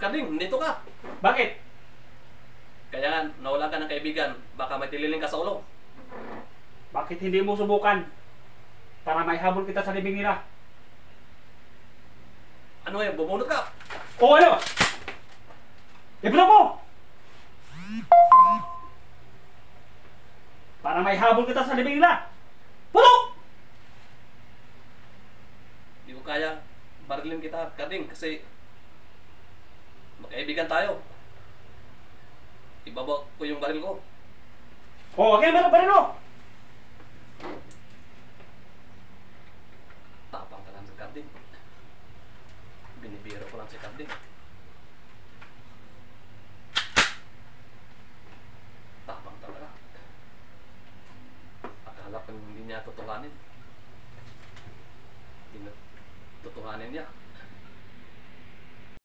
Karding, nandito ka. Bakit? Kaya nga, nawala ka ng kaibigan. Baka may tililing ka sa ulo. Bakit hindi mo subukan? Para maihabol kita sa libing nila. Ano yan, bumunot ka. O ano? Ibulong mo! Para maihabol kita sa libing nila. Pulok! Hindi ko kaya barilin kita, Karding, kasi magkaibigan tayo. Ibaba ko yung baril ko. O, okay, meron pa rin o. Tapang ka lang si Karding. Binibiro ko lang si Karding. Tapang talaga. Akala ko hindi niya tutuhanin. Hindi na tutuhanin niya.